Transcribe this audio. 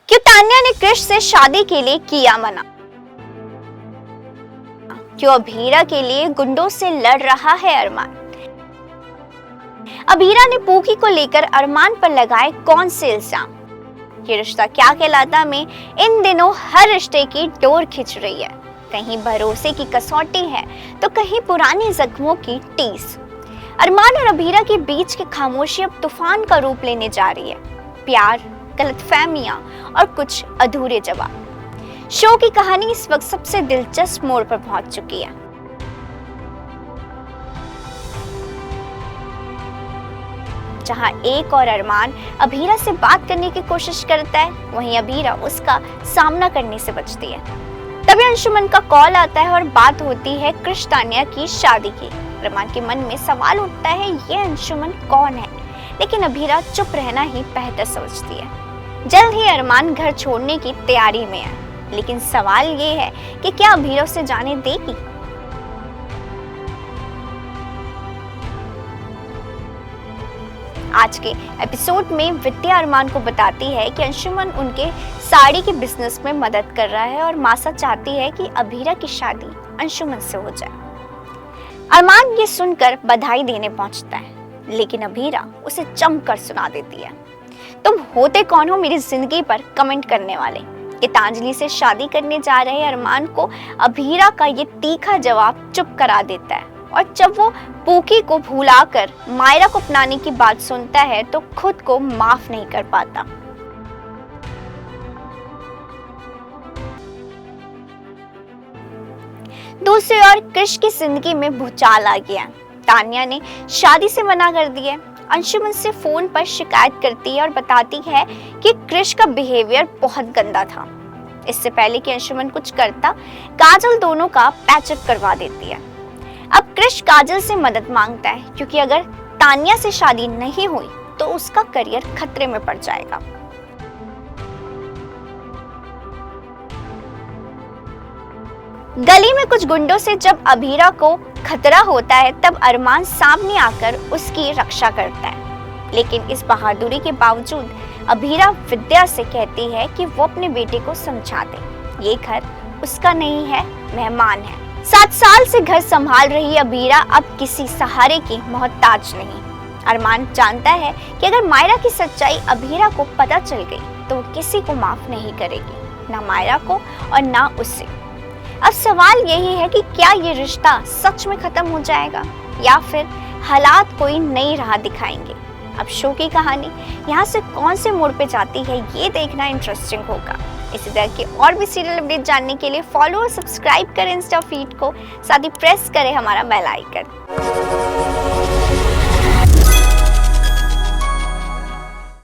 क्यों तान्या ने कृष से शादी के लिए किया मना? क्यों अभीरा के लिए गुंडों से लड़ रहा है अरमान? अभीरा ने पूकी को लेकर अरमान पर लगाए कौन से इल्जाम? ये रिश्ता क्या कहलाता में इन दिनों हर रिश्ते की डोर खिंच रही है। कहीं भरोसे की कसौटी है तो कहीं पुराने जख्मों की टीस। अरमान और अभीरा के बीच की खामोशी अब तूफान का रूप लेने जा रही है। प्यार, गलतफहमियां और कुछ अधूरे जवाब। शो की कहानी इस वक्त सबसे दिलचस्प मोड़ पर पहुंच चुकी है। जहां एक और अरमान अभीरा से बात करने की कोशिश करता है, वहीं अभीरा उसका सामना करने से बचती है। तभी अंशुमन का कॉल आता है और बात होती है कृष तान्या की शादी की। अरमान के मन में सवाल उठता है, ये अंशुमन कौन है? लेकिन अभीरा चुप रहना ही बेहतर समझती है। जल्द ही अरमान घर छोड़ने की तैयारी में है, लेकिन सवाल ये है कि क्या अभीरा उसे जाने देगी? आज के एपिसोड में विद्या अरमान को बताती है कि अंशुमन उनके साड़ी के बिजनेस में मदद कर रहा है और मासा चाहती है कि अभीरा की शादी अंशुमन से हो जाए। अरमान ये सुनकर बधाई देने पहुंचता है, लेकिन अभीरा उसे चमक कर सुना देती है, तुम होते कौन हो मेरी जिंदगी पर कमेंट करने वाले? गीतांजलि से शादी करने जा रहे अरमान को अभीरा का ये तीखा जवाब चुप करा देता है। और जब वो पूकी को भुलाकर मायरा को अपनाने की बात सुनता है तो खुद को माफ नहीं कर पाता। दूसरी ओर कृष की जिंदगी में भूचाल आ गया। तान्या ने शादी से मना कर दिया। अंशुमन से फोन पर शिकायत करती है और बताती है कि कृष का बिहेवियर बहुत गंदा था। इससे पहले कि अंशुमन कुछ करता, काजल दोनों का पैचअप करवा देती है। अब कृष काजल से मदद मांगता है, क्योंकि अगर तान्या से शादी नहीं हुई तो उसका करियर खतरे में पड़ जाएगा। गली में कुछ गुंडों से जब अभीरा को खतरा होता है, तब अरमान सामने आकर उसकी रक्षा करता है। लेकिन इस बहादुरी के बावजूद अभीरा विद्या से कहती है कि वो अपने बेटे को समझा दे, ये घर उसका नहीं है, मेहमान है। 7 साल से घर संभाल रही अभीरा अब किसी सहारे की मोहताज नहीं। अरमान जानता है कि अगर मायरा की सच्चाई अभीरा को पता चल गई तो वो किसी को माफ नहीं करेगी, ना मायरा को और ना उससे। अब सवाल यही है कि क्या ये रिश्ता सच में खत्म हो जाएगा या फिर हालात कोई नई राह दिखाएंगे। अब शो की कहानी यहाँ से कौन से मोड़ पे जाती है, ये देखना इंटरेस्टिंग होगा। इसी तरह के और भी सीरियल अपडेट जानने के लिए फॉलो और सब्सक्राइब करें इंस्टा फीड को, साथ ही प्रेस करें हमारा बेल आइकन।